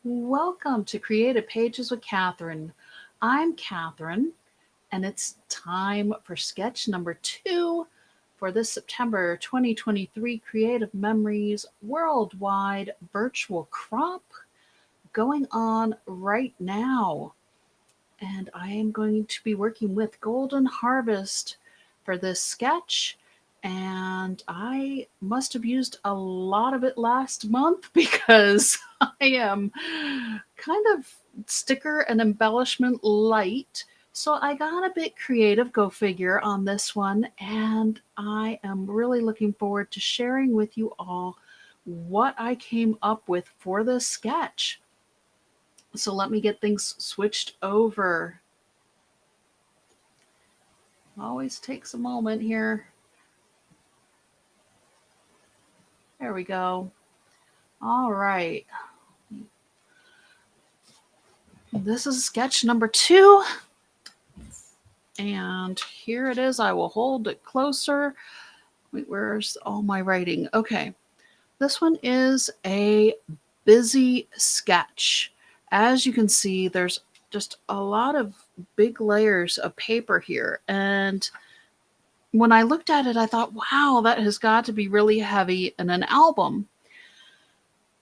Welcome to Creative Pages with Catherine. I'm Catherine, and it's time for sketch number 2 for this September 2023 Creative Memories Worldwide Virtual Crop going on right now. And I am going to be working with Golden Harvest for this sketch. And I must have used a lot of it last month because I am kind of sticker and embellishment light. So I got a bit creative, go figure, on this one. And I am really looking forward to sharing with you all what I came up with for this sketch. So let me get things switched over. Always takes a moment here. There we go. All right. This is sketch number 2. And here it is. I will hold it closer. Wait, where's all my writing? Okay. This one is a busy sketch. As you can see, there's just a lot of big layers of paper here. And when I looked at it, I thought, wow, that has got to be really heavy in an album.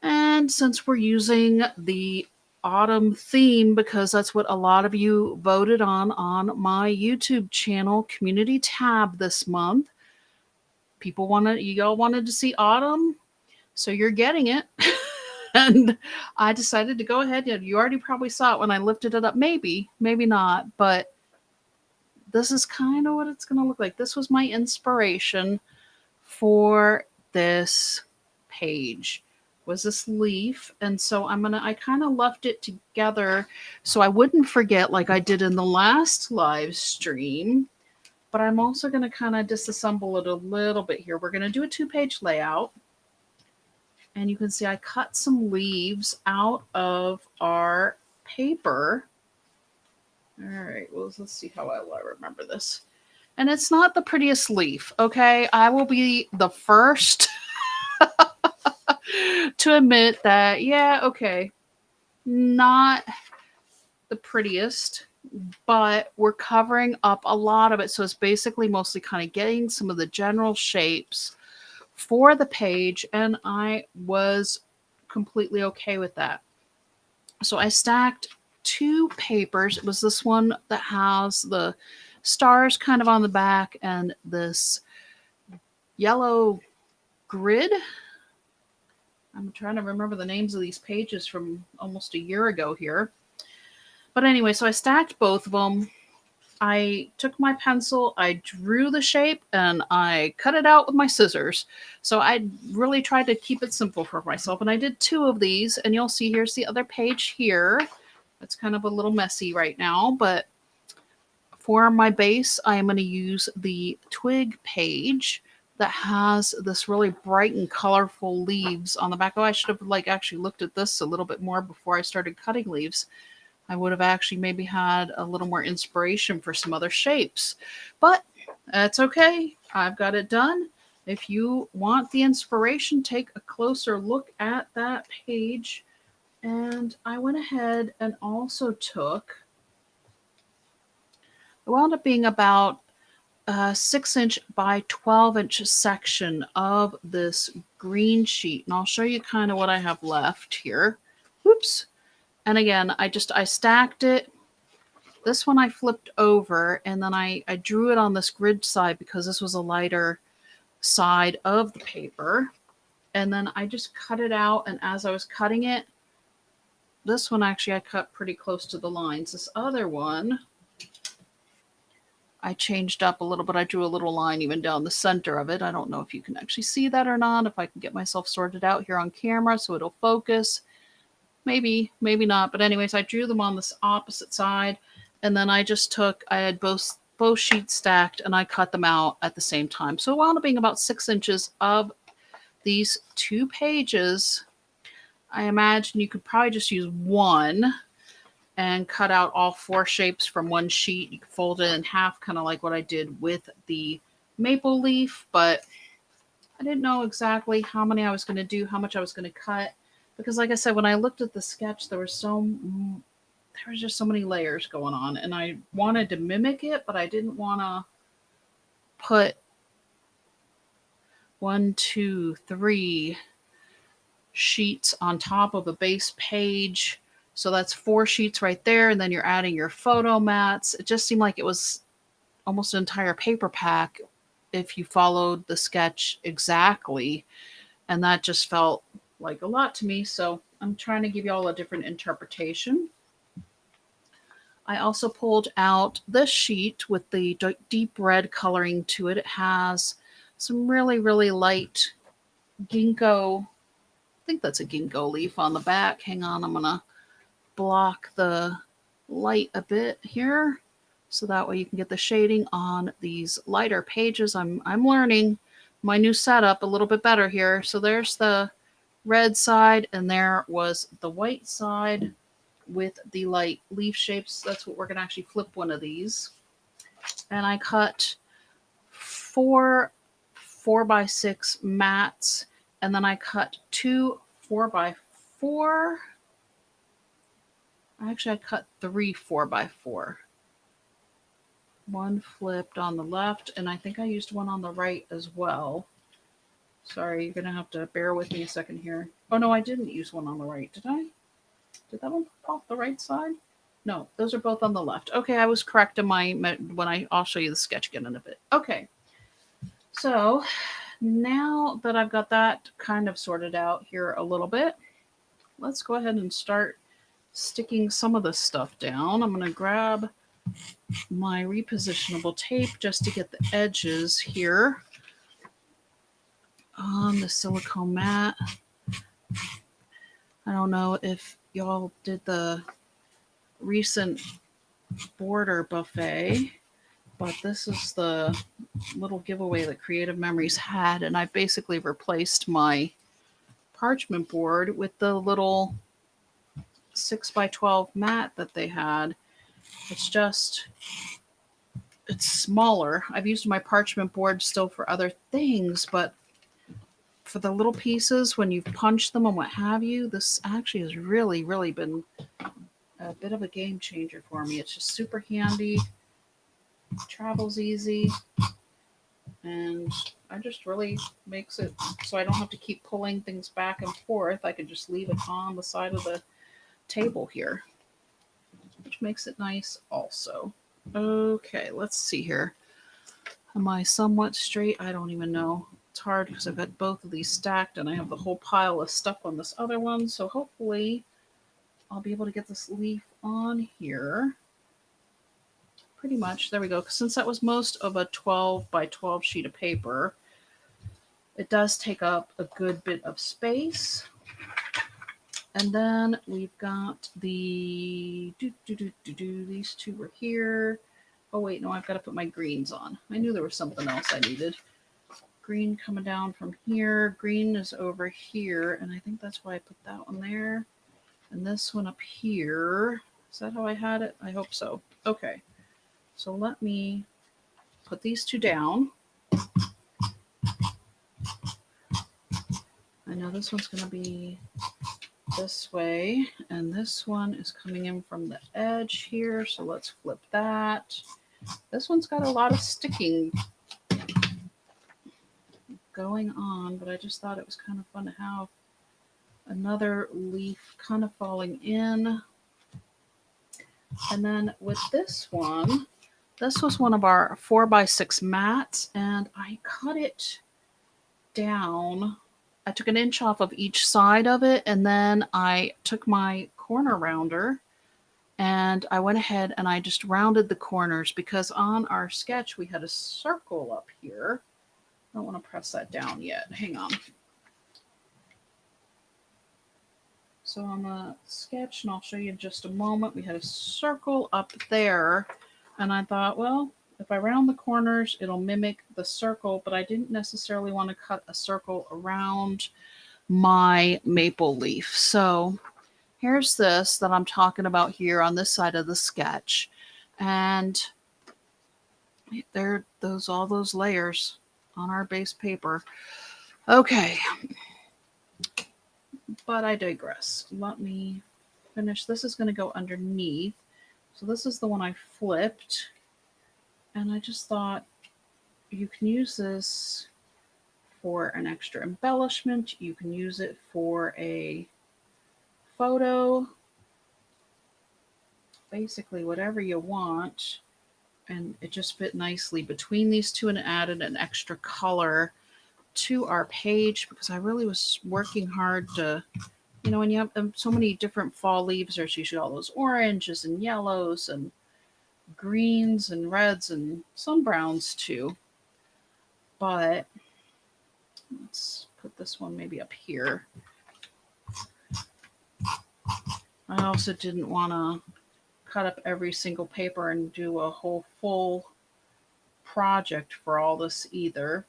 And since we're using the autumn theme, because that's what a lot of you voted on my YouTube channel community tab this month, you all wanted to see autumn, so you're getting it. And I decided to go ahead. You already probably saw it when I lifted it up. Maybe not, but this is kind of what it's going to look like. This was my inspiration for this page, was this leaf. And so I kind of left it together so I wouldn't forget like I did in the last live stream. But I'm also going to kind of disassemble it a little bit here. We're going to do a 2-page layout. And you can see I cut some leaves out of our paper. All right, well, let's see how I remember this. And it's not the prettiest leaf, okay? I will be the first to admit that, yeah, okay, not the prettiest, but we're covering up a lot of it. So it's basically mostly kind of getting some of the general shapes for the page, and I was completely okay with that. So I stacked 2 papers. It was this one that has the stars kind of on the back and this yellow grid. I'm trying to remember the names of these pages from almost a year ago here. But anyway, so I stacked both of them. I took my pencil, I drew the shape, and I cut it out with my scissors. So I really tried to keep it simple for myself. And I did 2 of these, and you'll see here's the other page here. It's kind of a little messy right now, but for my base, I am going to use the twig page that has this really bright and colorful leaves on the back. Oh, I should have actually looked at this a little bit more before I started cutting leaves. I would have actually maybe had a little more inspiration for some other shapes. But that's okay. I've got it done. If you want the inspiration, take a closer look at that page. And I went ahead and also it wound up being about a 6-inch by 12-inch section of this green sheet. And I'll show you kind of what I have left here. Oops. And again, I stacked it. This one I flipped over, and then I drew it on this grid side because this was a lighter side of the paper. And then I just cut it out, and as I was cutting it, this one actually I cut pretty close to the lines. This other one, I changed up a little bit. I drew a little line even down the center of it. I don't know if you can actually see that or not, if I can get myself sorted out here on camera so it'll focus. Maybe not. But anyways, I drew them on this opposite side. And then I had both sheets stacked, and I cut them out at the same time. So it wound up being about 6 inches of these 2 pages. I imagine you could probably just use one and cut out all 4 shapes from one sheet. You could fold it in half, kind of like what I did with the maple leaf, but I didn't know exactly how many I was going to do, how much I was going to cut. Because like I said, when I looked at the sketch, there was just so many layers going on, and I wanted to mimic it, but I didn't want to put 1, 2, 3 sheets on top of a base page. So that's 4 sheets right there, and then you're adding your photo mats. It just seemed like it was almost an entire paper pack if you followed the sketch exactly, and that just felt like a lot to me. So I'm trying to give you all a different interpretation. I also pulled out this sheet with the deep red coloring to it. It has some really, really light ginkgo. I think that's a ginkgo leaf on the back. Hang on, I'm going to block the light a bit here so that way you can get the shading on these lighter pages. I'm learning my new setup a little bit better here. So there's the red side, and there was the white side with the light leaf shapes. That's what we're going to actually flip one of these. And I cut 4 4x6 mats, and then I cut 2 4x4. Actually, I cut 3 4x4. One flipped on the left, and I think I used one on the right as well. Sorry, you're going to have to bear with me a second here. Oh, no, I didn't use one on the right. Did I? Did that one pop off the right side? No, those are both on the left. Okay, I was correct in I'll show you the sketch again in a bit. Okay, so now that I've got that kind of sorted out here a little bit, let's go ahead and start sticking some of this stuff down. I'm going to grab my repositionable tape just to get the edges here on the silicone mat. I don't know if y'all did the recent border buffet, but this is the little giveaway that Creative Memories had, and I basically replaced my parchment board with the little 6x12 mat that they had. It's smaller. I've used my parchment board still for other things, but for the little pieces, when you punch them and what have you, this actually has really, really been a bit of a game changer for me. It's just super handy, travels easy, and I just really makes it so I don't have to keep pulling things back and forth. I can just leave it on the side of the table here, which makes it nice also. Okay, let's see here. Am I somewhat straight? I don't even know. It's hard because I've got both of these stacked and I have the whole pile of stuff on this other one. So hopefully I'll be able to get this leaf on here. Pretty much. There we go. Since that was most of a 12x12 sheet of paper, it does take up a good bit of space. And then we've got these two were here. Oh, wait, no, I've got to put my greens on. I knew there was something else I needed. Green coming down from here. Green is over here, and I think that's why I put that one there. And this one up here. Is that how I had it? I hope so. Okay. So let me put these two down. I know this one's going to be this way, and this one is coming in from the edge here. So let's flip that. This one's got a lot of sticking going on, but I just thought it was kind of fun to have another leaf kind of falling in. And then with this one, this was one of our 4x6 mats, and I cut it down. I took an inch off of each side of it, and then I took my corner rounder and I went ahead and I just rounded the corners because on our sketch we had a circle up here. I don't want to press that down yet. Hang on. So on the sketch, and I'll show you in just a moment, we had a circle up there, and I thought, well, if I round the corners, it'll mimic the circle, but I didn't necessarily want to cut a circle around my maple leaf. So here's this that I'm talking about here on this side of the sketch. And there, all those layers on our base paper. Okay. But I digress. Let me finish. This is going to go underneath. So this is the one I flipped. And I just thought you can use this for an extra embellishment. You can use it for a photo. Basically, whatever you want. And it just fit nicely between these two and added an extra color to our page because I really was working hard to, when you have so many different fall leaves, there's usually all those oranges and yellows and greens and reds and some browns too. But let's put this one maybe up here. I also didn't want to cut up every single paper and do a whole full project for all this either,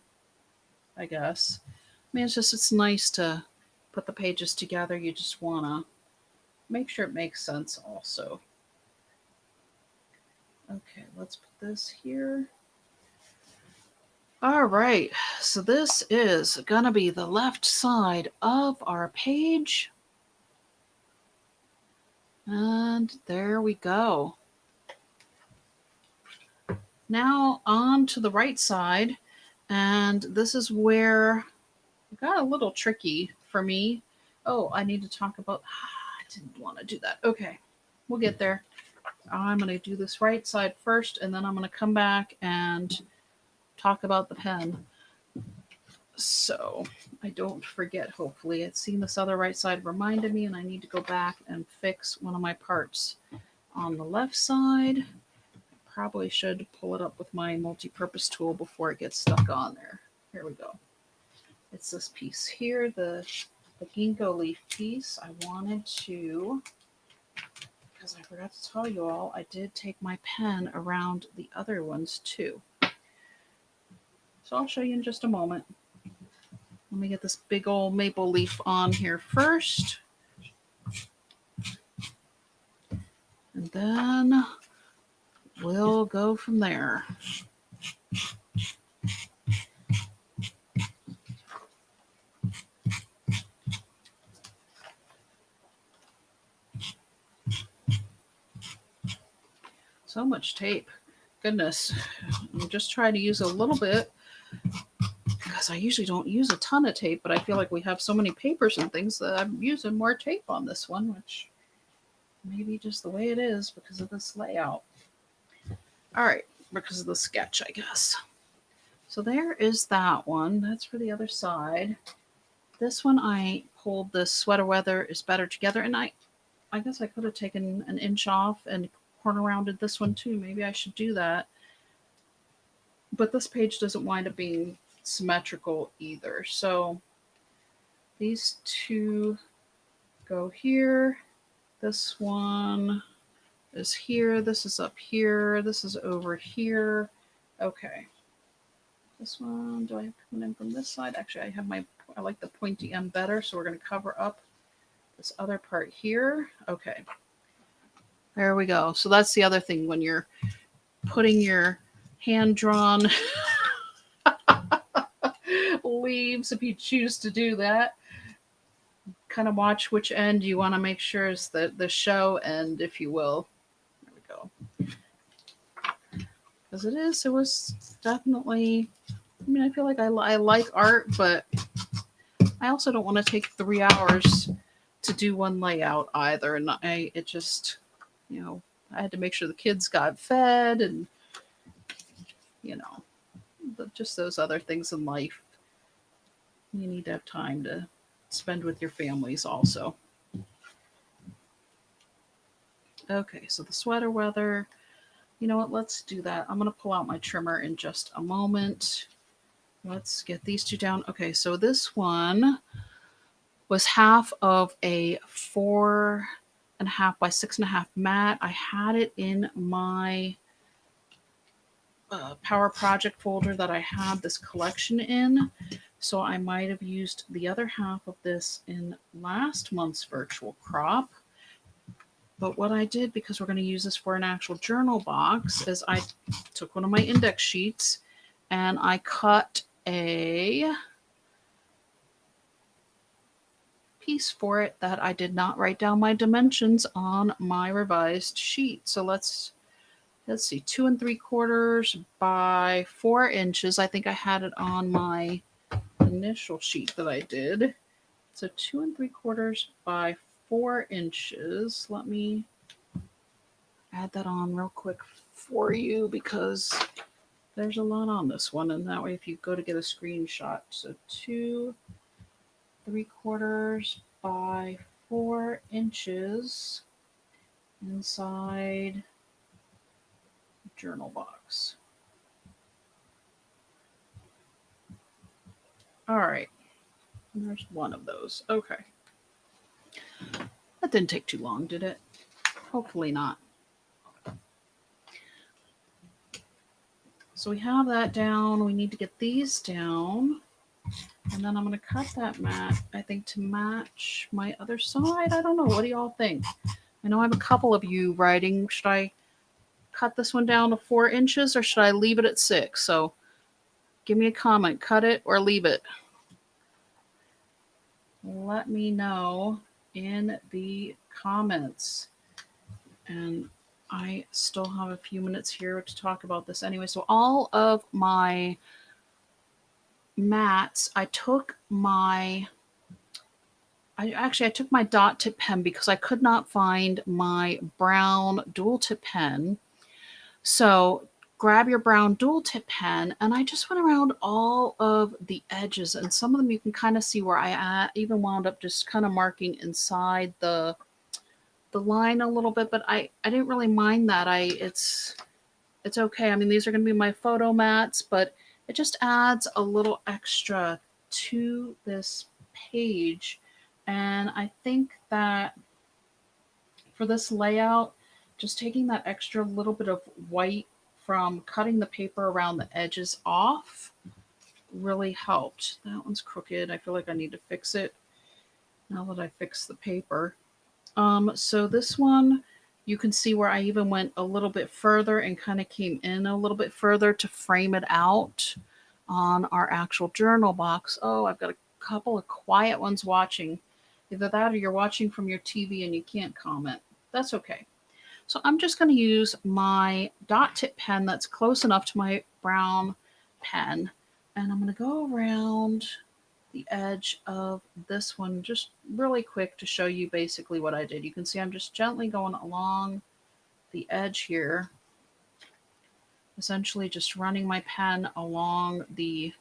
I guess. I mean, it's nice to put the pages together. You just want to make sure it makes sense also. Okay, let's put this here. All right, so this is going to be the left side of our page. And there we go. Now on to the right side. And this is where it got a little tricky for me. Oh, I need to talk about... I didn't want to do that. Okay, we'll get there. I'm going to do this right side first, and then I'm going to come back and talk about the pen. So I don't forget, hopefully. It's seen this other right side reminded me, and I need to go back and fix one of my parts on the left side. I probably should pull it up with my multi-purpose tool before it gets stuck on there. Here we go. It's this piece here, the ginkgo leaf piece. I wanted to, because I forgot to tell you all, I did take my pen around the other ones too. So I'll show you in just a moment. Let me get this big old maple leaf on here first. And then we'll go from there. So much tape. Goodness. I'm just trying to use a little bit because I usually don't use a ton of tape, but I feel like we have so many papers and things that I'm using more tape on this one, which may be just the way it is because of this layout. All right, because of the sketch, I guess. So there is that one. That's for the other side. This one I pulled the Sweater Weather is Better Together, and I guess I could have taken an inch off and corner rounded this one too. Maybe I should do that. But this page doesn't wind up being symmetrical either. So these two go here. This one is here. This is up here. This is over here. Okay. This one, do I have to come in from this side? Actually, I like the pointy end better, so we're going to cover up this other part here. Okay. There we go. So that's the other thing when you're putting your hand-drawn leaves, if you choose to do that, kind of watch which end you want to make sure is the show end, if you will. There we go. Because it was definitely, I mean, I feel like I like art, but I also don't want to take 3 hours to do one layout either. And it just, I had to make sure the kids got fed and, just those other things in life. You need to have time to spend with your families also. Okay, so the Sweater Weather. You know what? Let's do that. I'm going to pull out my trimmer in just a moment. Let's get these two down. Okay, so this one was half of a 4.5 by 6.5 mat. I had it in my Power Project folder that I had this collection in. So I might have used the other half of this in last month's virtual crop. But what I did, because we're going to use this for an actual journal box, is I took one of my index sheets and I cut a piece for it that I did not write down my dimensions on my revised sheet. So let's see, 2 3/4 by 4 inches. I think I had it on my initial sheet that I did. So 2 3/4 by 4 inches. Let me add that on real quick for you because there's a lot on this one. And that way, if you go to get a screenshot, so 2 3/4 by 4 inches inside journal box. All right. And there's one of those. Okay. That didn't take too long, did it? Hopefully not. So we have that down. We need to get these down. And then I'm going to cut that mat, I think, to match my other side. I don't know. What do y'all think? I know I have a couple of you writing. Should I cut this one down to 4 inches or should I leave it at 6? So give me a comment. Cut it or leave it. Let me know in the comments. And I still have a few minutes here to talk about this anyway. So all of my mats, I took my dot tip pen because I could not find my brown dual tip pen. So grab your brown dual tip pen, and I just went around all of the edges, and some of them you can kind of see where I even wound up just kind of marking inside the line a little bit, but I didn't really mind that. It's okay. I mean, these are going to be my photo mats, but it just adds a little extra to this page. And I think that for this layout, just taking that extra little bit of white from cutting the paper around the edges off really helped. That one's crooked. I feel like I need to fix it now that I fixed the paper. So this one, you can see where I even went a little bit further and kind of came in a little bit further to frame it out on our actual journal box. Oh, I've got a couple of quiet ones watching. Either that or you're watching from your TV and you can't comment. That's okay. So I'm just going to use my dot tip pen that's close enough to my brown pen. And I'm going to go around the edge of this one just really quick to show you basically what I did. You can see I'm just gently going along the edge here, essentially just running my pen along the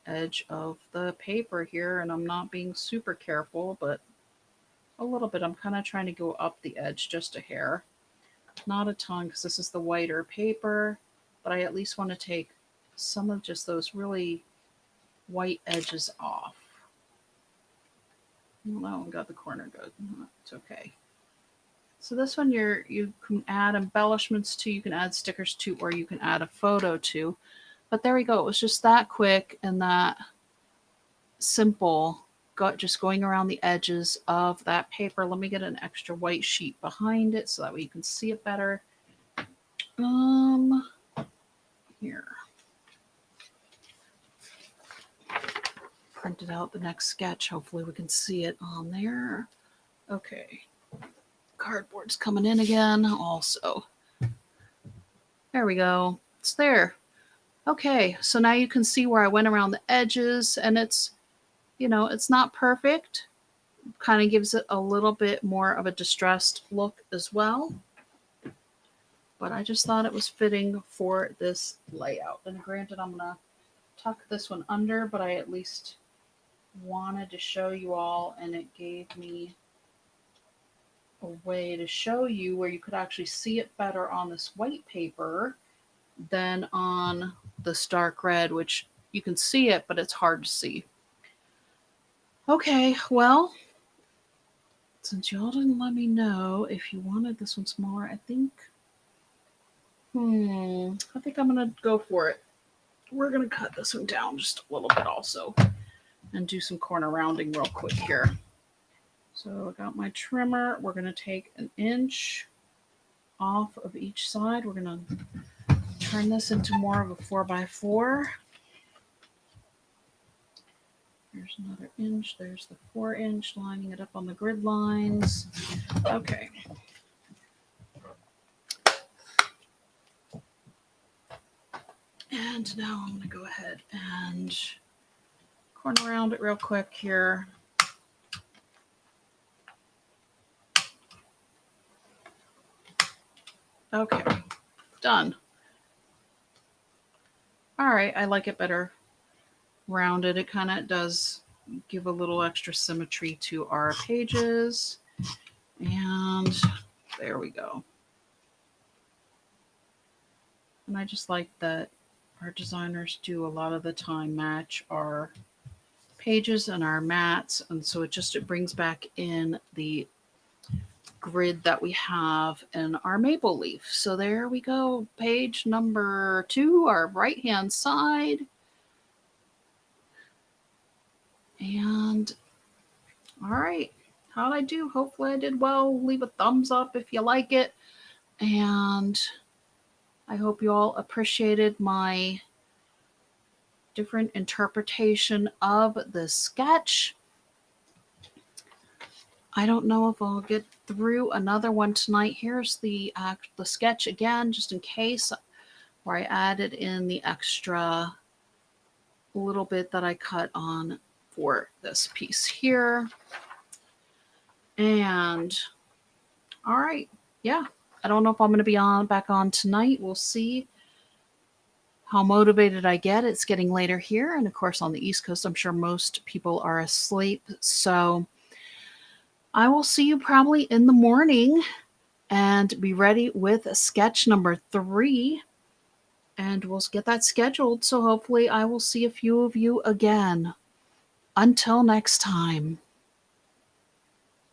edge of the paper here, and I'm not being super careful, but a little bit. I'm kind of trying to go up the edge just a hair, not a ton because this is the whiter paper, but I at least want to take some of just those really white edges off. Well, that one got the corner good. It's okay. So this one you can add embellishments to, you can add stickers to, or you can add a photo to. But there we go. It was just that quick and that simple. Just going around the edges of that paper. Let me get an extra white sheet behind it so that way you can see it better. Here. Printed out the next sketch. Hopefully we can see it on there. Okay. Cardboard's coming in again also. There we go. It's there. Okay, so now you can see where I went around the edges, and it's, it's not perfect. Kind of gives it a little bit more of a distressed look as well. But I just thought it was fitting for this layout. And granted, I'm going to tuck this one under, but I at least wanted to show you all, and it gave me a way to show you where you could actually see it better on this white paper than on the stark red, which you can see it, but it's hard to see. Okay, well, since y'all didn't let me know if you wanted this one smaller, I think I'm going to go for it. We're going to cut this one down just a little bit also and do some corner rounding real quick here. So I got my trimmer. We're going to take 1 inch off of each side. We're going to turn this into more of a 4x4. There's another inch. There's the 4-inch, lining it up on the grid lines. Okay. And now I'm going to go ahead and corner around it real quick here. Okay, done. All right, I like it better rounded. It kind of does give a little extra symmetry to our pages. And there we go. And I just like that our designers do a lot of the time match our pages and our mats. And so it brings back in the grid that we have in our maple leaf. So there we go. Page number 2, our right hand side. And all right, how'd I do? Hopefully I did well. Leave a thumbs up if you like it. And I hope you all appreciated my different interpretation of the sketch. I don't know if I'll get through another one tonight. Here's the sketch again, just in case, where I added in the extra little bit that I cut on for this piece here. And all right, yeah, I don't know if I'm going to be back on tonight. We'll see how motivated I get. It's getting later here, and of course on the East Coast, I'm sure most people are asleep. So I will see you probably in the morning and be ready with sketch number 3. And we'll get that scheduled. So hopefully I will see a few of you again. Until next time.